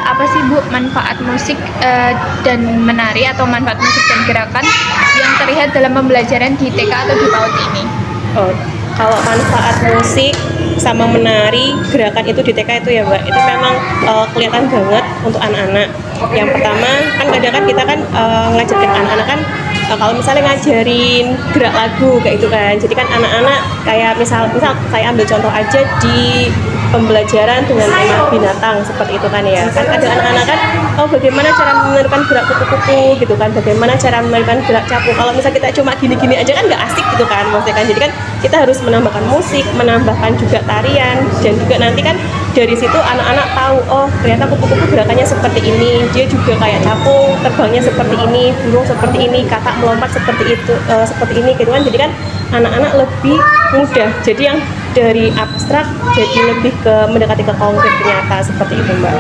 apa sih Bu manfaat musik dan menari atau manfaat musik dan gerakan yang terlihat dalam pembelajaran di TK atau di PAUD ini? Oh, kalau manfaat musik sama menari gerakan itu di TK itu ya Mbak, itu memang kelihatan banget untuk anak-anak. Yang pertama kan kadang kan kita kan ngajarin anak-anak kan kalau misalnya ngajarin gerak lagu kayak itu kan, jadi kan anak-anak kayak misal saya ambil contoh aja di pembelajaran dengan tema binatang seperti itu kan ya, kan ada anak-anak kan oh bagaimana cara menirukan gerak kupu-kupu gitu kan, bagaimana cara menirukan gerak capung. Kalau misalnya kita cuma gini-gini aja kan nggak asik gitu kan maksudnya kan, jadi kan kita harus menambahkan musik, menambahkan juga tarian, dan juga nanti kan dari situ anak-anak tahu oh ternyata kupu-kupu gerakannya seperti ini, dia juga kayak capung terbangnya seperti ini, burung seperti ini, katak melompat seperti itu, seperti ini gitu kan. Jadi kan anak-anak lebih mudah, jadi yang dari abstrak jadi lebih ke mendekati ke konkret nyata seperti itu Mbak.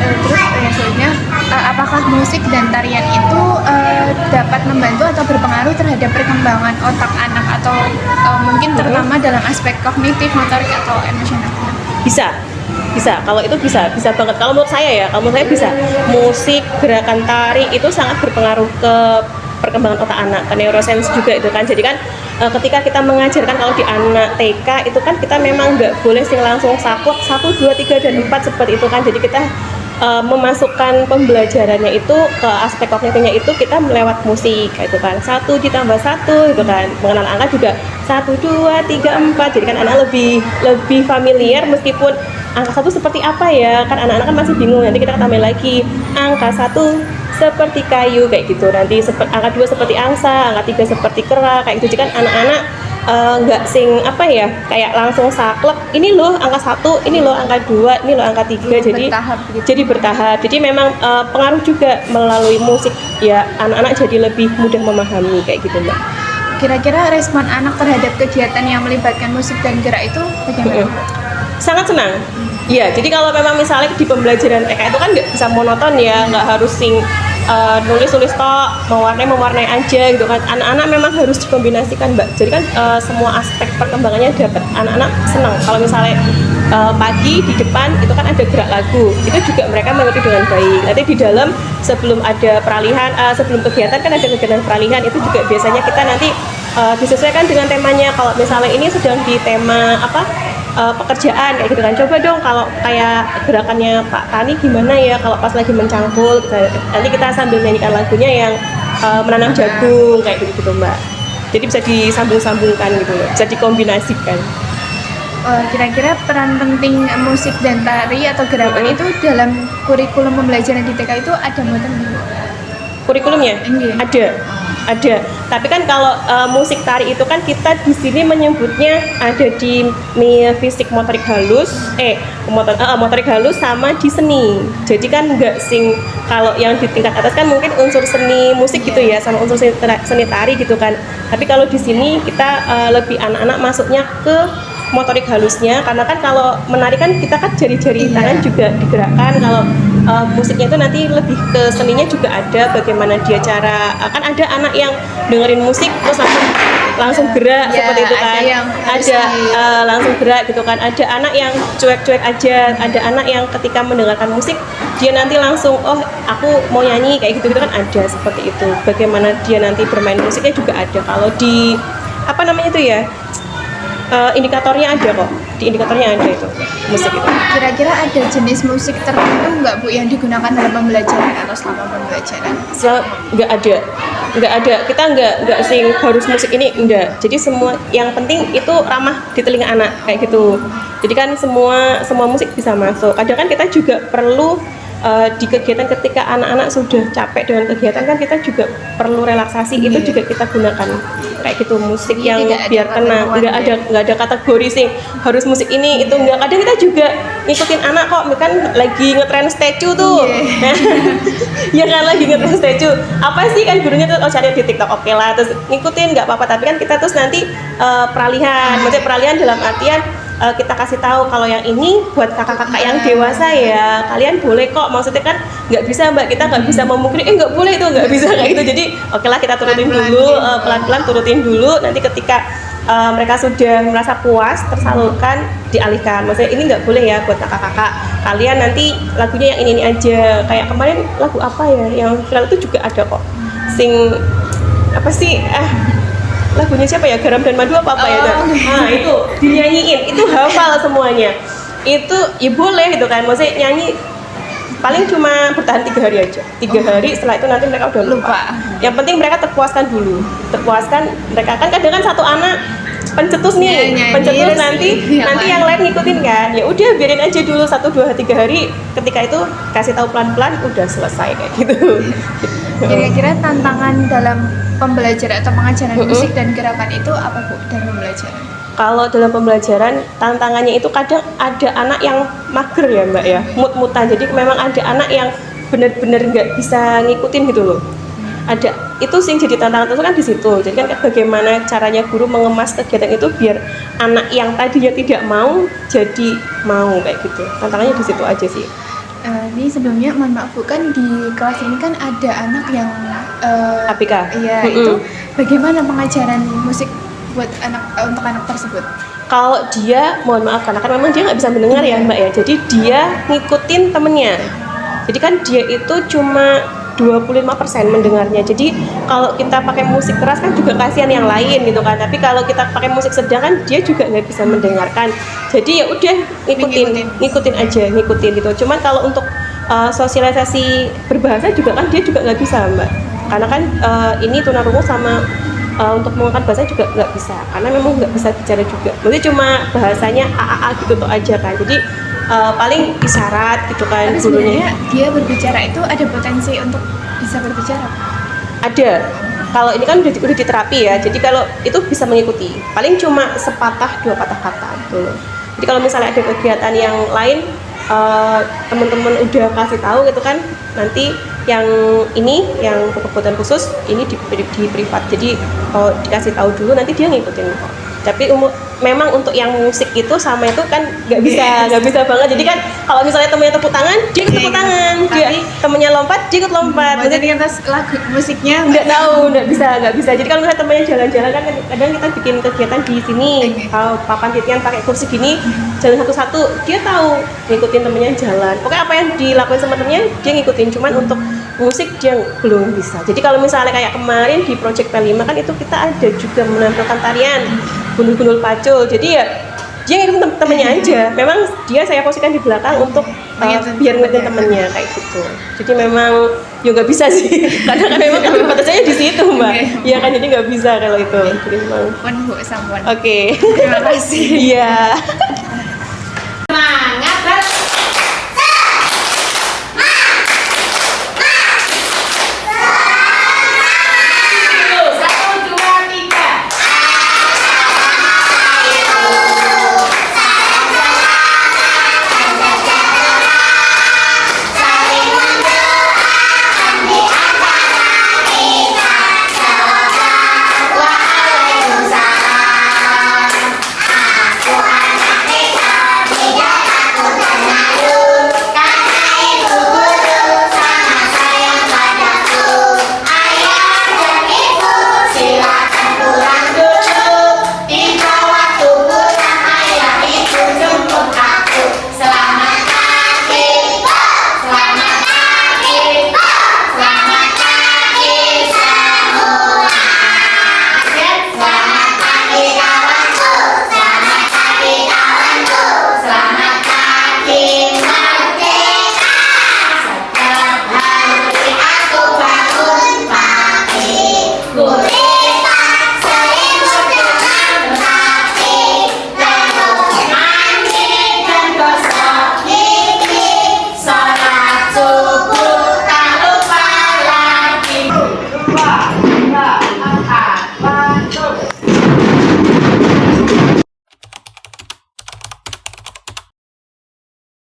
Terus selanjutnya apakah musik dan tarian itu dapat membantu atau berpengaruh terhadap perkembangan otak anak atau mungkin terutama dalam aspek kognitif, motorik atau emosional? Bisa, kalau itu bisa banget. Kalau menurut saya ya, kalau menurut saya bisa. Musik, gerakan tari itu sangat berpengaruh ke perkembangan otak anak, ke neuroscience juga itu kan. Jadi kan ketika kita mengajarkan kalau di anak TK itu kan kita memang nggak boleh sing langsung saklek 1, 2, 3, dan 4 seperti itu kan. Jadi kita memasukkan pembelajarannya itu ke aspek kognitifnya itu kita melewat musik kayak itu kan, 1 ditambah 1 itu kan, mengenal angka juga 1, 2, 3, 4, jadi kan anak lebih familiar meskipun angka 1 seperti apa ya kan, anak-anak kan masih bingung, nanti kita tambah lagi angka 1 seperti kayu kayak gitu, nanti angka 2 seperti angsa, angka 3 seperti kera kayak gitu. Jadi kan anak-anak nggak sing apa ya kayak langsung saklek ini loh angka 1, ini loh angka 2, ini loh angka 3, jadi bertahap gitu. Jadi bertahap. Jadi memang pengaruh juga melalui musik ya, anak-anak jadi lebih mudah memahami kayak gitu Mbak. Kira-kira respon anak terhadap kegiatan yang melibatkan musik dan gerak itu bagaimana? Sangat senang. Ya, jadi kalau memang misalnya di pembelajaran TK itu kan nggak bisa monoton ya, nggak harus nulis-nulis tok, mewarnai aja gitu kan. Anak-anak memang harus dikombinasikan Mbak. Jadi kan semua aspek perkembangannya dapat. Anak-anak senang kalau misalnya pagi di depan itu kan ada gerak lagu, itu juga mereka mengerti dengan baik. Nanti di dalam sebelum ada peralihan, sebelum kegiatan kan ada kegiatan peralihan, itu juga biasanya kita nanti disesuaikan dengan temanya. Kalau misalnya ini sedang di tema pekerjaan kayak gitu kan, coba dong kalau kayak gerakannya Pak Tani gimana ya kalau pas lagi mencangkul, nanti kita sambil nyanyikan lagunya yang menanam jagung kayak gitu Mbak. Jadi bisa disambung-sambungkan gitu loh, bisa dikombinasikan. Kira-kira peran penting musik dan tari atau gerakan itu dalam kurikulum pembelajaran di TK itu ada mboten? Kurikulumnya ada. Tapi kan kalau musik tari itu kan kita di sini menyebutnya ada di fisik motorik halus, motorik halus sama di seni. Jadi kan nggak kalau yang di tingkat atas kan mungkin unsur seni musik gitu ya, sama unsur seni tari gitu kan. Tapi kalau di sini kita lebih anak-anak masuknya ke motorik halusnya, karena kan kalau menari kan kita kan jari-jari tangan juga digerakkan. Kalau musiknya itu nanti lebih ke seninya juga ada, bagaimana dia cara, kan ada anak yang dengerin musik terus langsung gerak seperti itu kan, ada langsung gerak gitu kan, ada anak yang cuek-cuek aja, ada anak yang ketika mendengarkan musik dia nanti langsung oh aku mau nyanyi kayak gitu kan, ada seperti itu. Bagaimana dia nanti bermain musiknya juga ada. Kalau di apa namanya itu ya, indikatornya ada kok, di indikatornya ada itu musik itu. Kira-kira ada jenis musik tertentu nggak Bu yang digunakan dalam pembelajaran atau selama pembelajaran? Nggak ada, kita nggak harus musik ini, enggak. Jadi semua yang penting itu ramah di telinga anak kayak gitu. Jadi kan semua musik bisa masuk. Kadang kan kita juga perlu di kegiatan ketika anak-anak sudah capek dengan kegiatan kan kita juga perlu relaksasi, itu juga kita gunakan kayak gitu musik yang biar tenang. Nggak ada kategori sih harus musik ini itu, enggak. Kadang kita juga ngikutin anak kok, kan lagi ngetren statue tuh. Ya kan lagi ngetren statue apa sih kan gurunya tuh cari di TikTok, oke lah, terus ngikutin nggak apa-apa. Tapi kan kita terus nanti peralihan, maksudnya peralihan dalam artian kita kasih tahu kalau yang ini buat kakak-kakak yang dewasa ya, kalian boleh kok, maksudnya kan nggak bisa Mbak, kita nggak bisa memukuli nggak boleh itu, nggak bisa kayak gitu. Jadi oke lah kita turutin dulu, pelan-pelan turutin dulu, nanti ketika mereka sudah merasa puas, tersalurkan, dialihkan. Maksudnya ini nggak boleh ya buat kakak-kakak. Kalian nanti lagunya yang ini aja. Kayak kemarin lagu apa ya? Yang viral itu juga ada kok. Sing apa sih? Lagunya siapa ya? Garam dan Madu apa ya? Nah itu dinyanyiin, itu hafal semuanya. Itu ya boleh gitu kan. Maksudnya nyanyi paling cuma bertahan 3 hari aja. 3 hari setelah itu nanti mereka udah lupa. Yang penting mereka terpuaskan dulu. Terpuaskan mereka kan kadang kan satu anak pencetus nih, pencetus nanti yang lain ngikutin kan. Ya udah biarin aja dulu 1 2 3 hari. Ketika itu kasih tahu pelan-pelan udah selesai kayak gitu. Kira-kira tantangan dalam pembelajaran atau pengajaran musik dan gerakan itu apa Bu dalam pembelajaran? Kalau dalam pembelajaran tantangannya itu kadang ada anak yang mager ya Mbak ya, mut-mutan. Jadi memang ada anak yang benar-benar nggak bisa ngikutin gitu loh. Ada itu sih jadi tantangan itu kan di situ. Jadi kan bagaimana caranya guru mengemas kegiatan itu biar anak yang tadinya tidak mau jadi mau kayak gitu. Tantangannya di situ aja sih. Ini sebelumnya mohon maaf Bu, kan di kelas ini kan ada anak yang APK. Iya, itu bagaimana pengajaran musik buat untuk anak tersebut? Kalau dia, mohon maaf karena kan memang dia nggak bisa mendengar ya Mbak ya, jadi dia ngikutin temennya. Jadi kan dia itu cuma 25% mendengarnya. Jadi kalau kita pakai musik keras kan juga kasihan yang lain gitu kan. Tapi kalau kita pakai musik sedang kan dia juga nggak bisa mendengarkan. Jadi ya udah ngikutin aja, ngikutin gitu. Cuman kalau untuk sosialisasi berbahasa juga kan dia juga nggak bisa Mbak. Karena kan ini tunarungu sama untuk mengangkat bahasa juga nggak bisa, karena memang nggak bisa bicara juga. Maksudnya cuma bahasanya a gitu tuh aja kan. Jadi paling isyarat gitu kan. Tapi sebenarnya dia berbicara itu ada potensi untuk bisa berbicara? Ada. Kalau ini kan udah diterapi ya. Jadi kalau itu bisa mengikuti. Paling cuma sepatah 2 patah kata gitu loh. Jadi kalau misalnya ada kegiatan yang lain, teman-teman udah kasih tahu gitu kan, nanti yang ini yang kebutuhan khusus ini di privat. Jadi kalau dikasih tahu dulu nanti dia ngikutin kok. Tapi memang untuk yang musik itu sama itu kan nggak bisa banget. Jadi kan kalau misalnya temennya tepuk tangan, dia ikut tepuk tangan. Dia temennya lompat, dia ikut lompat. Jadi atas lagu musiknya nggak tahu, nggak bisa. Jadi kalau misalnya temennya jalan-jalan kan kadang kita bikin kegiatan di sini. Kalau papan titian pakai kursi gini, jalan satu-satu, dia tahu ngikutin temennya jalan. Pokoknya apa yang dilakuin sama temennya dia ngikutin. Cuman untuk musik dia belum bisa. Jadi kalau misalnya kayak kemarin di Project P5 kan itu kita ada juga menampilkan tarian gundul-gundul pacul. Jadi ya dia ngikutin temennya aja. Memang dia saya posisikan di belakang untuk biar ngikutin temennya kayak gitu. Jadi memang ya nggak bisa sih. Karena kan memang kami batasnya di situ Mbak. Iya kan, jadi nggak bisa kalau itu. Jadi memang. Oke. Terima kasih. Iya.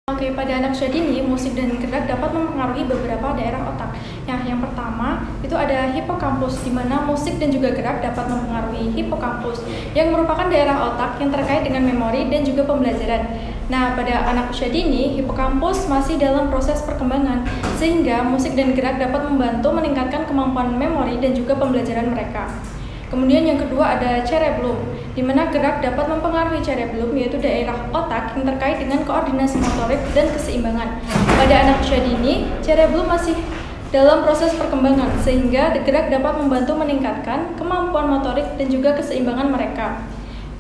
Oke, pada anak usia dini, musik dan gerak dapat mempengaruhi beberapa daerah otak. Yang pertama, itu ada hipokampus, di mana musik dan juga gerak dapat mempengaruhi hipokampus, yang merupakan daerah otak yang terkait dengan memori dan juga pembelajaran. Nah, pada anak usia dini, hipokampus masih dalam proses perkembangan, sehingga musik dan gerak dapat membantu meningkatkan kemampuan memori dan juga pembelajaran mereka. Kemudian yang kedua ada cerebellum, di mana gerak dapat mempengaruhi cerebellum, yaitu daerah otak yang terkait dengan koordinasi motorik dan keseimbangan. Pada anak usia dini, cerebellum masih dalam proses perkembangan, sehingga gerak dapat membantu meningkatkan kemampuan motorik dan juga keseimbangan mereka.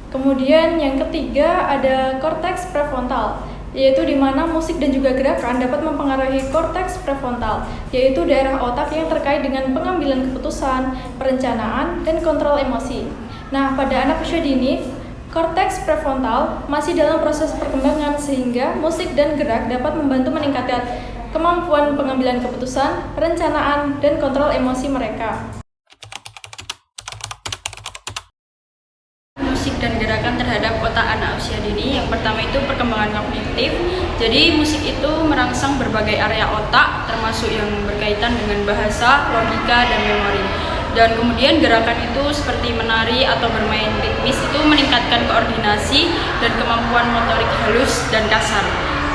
Kemudian yang ketiga ada korteks prefrontal, yaitu di mana musik dan juga gerakan dapat mempengaruhi korteks prefrontal, yaitu daerah otak yang terkait dengan pengambilan keputusan, perencanaan, dan kontrol emosi. Nah, pada anak usia dini, korteks prefrontal masih dalam proses perkembangan, sehingga musik dan gerak dapat membantu meningkatkan kemampuan pengambilan keputusan, perencanaan, dan kontrol emosi mereka. Musik dan gerakan terhadap otak anak usia dini. Yang pertama itu perkembangan kognitif. Jadi musik itu merangsang berbagai area otak, termasuk yang berkaitan dengan bahasa, logika, dan memori. Dan kemudian gerakan itu seperti menari atau bermain ritmis itu meningkatkan koordinasi dan kemampuan motorik halus dan kasar.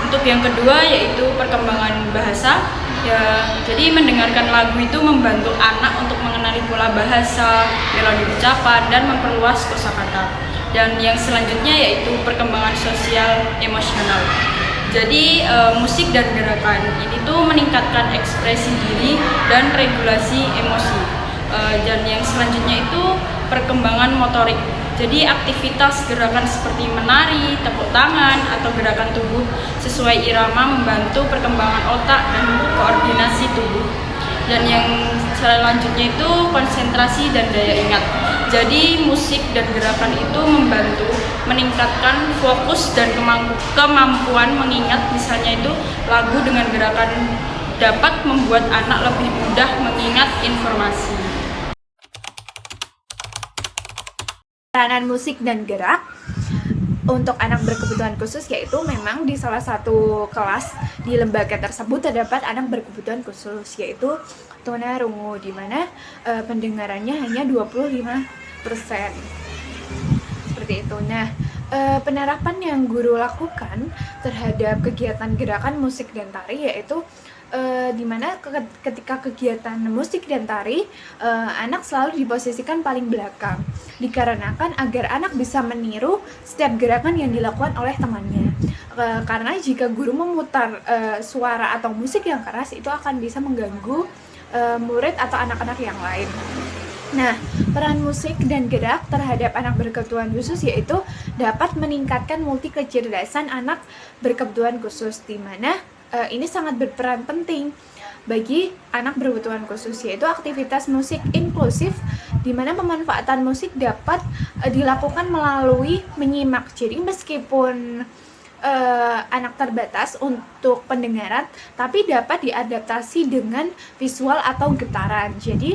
Untuk yang kedua yaitu perkembangan bahasa. Ya, jadi mendengarkan lagu itu membantu anak untuk mengenali pola bahasa, melodi ucapan, dan memperluas kosakata. Dan yang selanjutnya yaitu perkembangan sosial emosional. Jadi musik dan gerakan ini tuh meningkatkan ekspresi diri dan regulasi emosi. Dan yang selanjutnya itu perkembangan motorik. Jadi aktivitas gerakan seperti menari, tepuk tangan, atau gerakan tubuh sesuai irama membantu perkembangan otak dan koordinasi tubuh. Dan yang selanjutnya itu konsentrasi dan daya ingat. Jadi musik dan gerakan itu membantu meningkatkan fokus dan kemampuan mengingat. Misalnya itu lagu dengan gerakan dapat membuat anak lebih mudah mengingat informasi. Peranan musik dan gerak untuk anak berkebutuhan khusus, yaitu memang di salah satu kelas di lembaga tersebut terdapat anak berkebutuhan khusus, yaitu tunarungu, di mana pendengarannya hanya 25%. Seperti itu. Nah, penerapan yang guru lakukan terhadap kegiatan gerakan musik dan tari yaitu dimana ketika kegiatan musik dan tari anak selalu diposisikan paling belakang, dikarenakan agar anak bisa meniru setiap gerakan yang dilakukan oleh temannya. Karena jika guru memutar suara atau musik yang keras, itu akan bisa mengganggu murid atau anak-anak yang lain. Nah, peran musik dan gerak terhadap anak berkebutuhan khusus yaitu dapat meningkatkan multi kecerdasan anak berkebutuhan khusus, di mana ini sangat berperan penting bagi anak berkebutuhan khusus, yaitu aktivitas musik inklusif, di mana pemanfaatan musik dapat dilakukan melalui menyimak. Jadi meskipun anak terbatas untuk pendengaran, tapi dapat diadaptasi dengan visual atau getaran. Jadi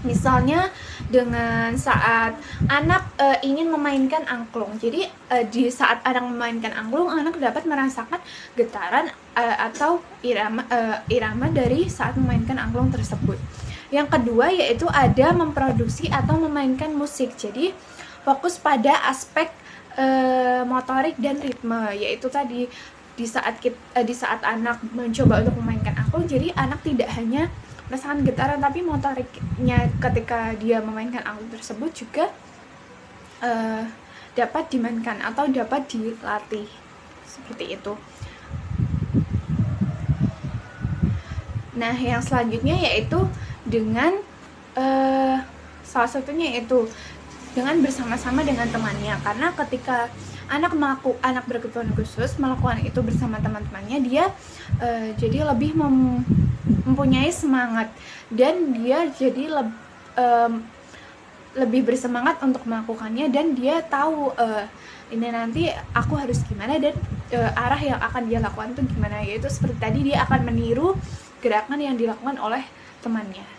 misalnya dengan saat anak ingin memainkan angklung, jadi di saat anak memainkan angklung, anak dapat merasakan getaran atau irama dari saat memainkan angklung tersebut. Yang kedua yaitu ada memproduksi atau memainkan musik. Jadi fokus pada aspek motorik dan ritme, yaitu tadi di saat anak mencoba untuk memainkan angklung, jadi anak tidak hanya merasakan getaran, tapi motoriknya ketika dia memainkan angklung tersebut juga dapat dimainkan atau dapat dilatih, seperti itu. Nah, yang selanjutnya yaitu dengan salah satunya yaitu dengan bersama-sama dengan temannya, karena ketika anak berkebutuhan khusus melakukan itu bersama teman-temannya, dia jadi lebih mempunyai semangat, dan dia jadi lebih bersemangat untuk melakukannya, dan dia tahu ini nanti aku harus gimana, dan arah yang akan dia lakukan itu gimana, yaitu seperti tadi dia akan meniru gerakan yang dilakukan oleh temannya.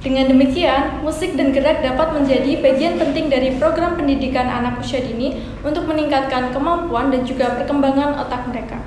Dengan demikian, musik dan gerak dapat menjadi bagian penting dari program pendidikan anak usia dini untuk meningkatkan kemampuan dan juga perkembangan otak mereka.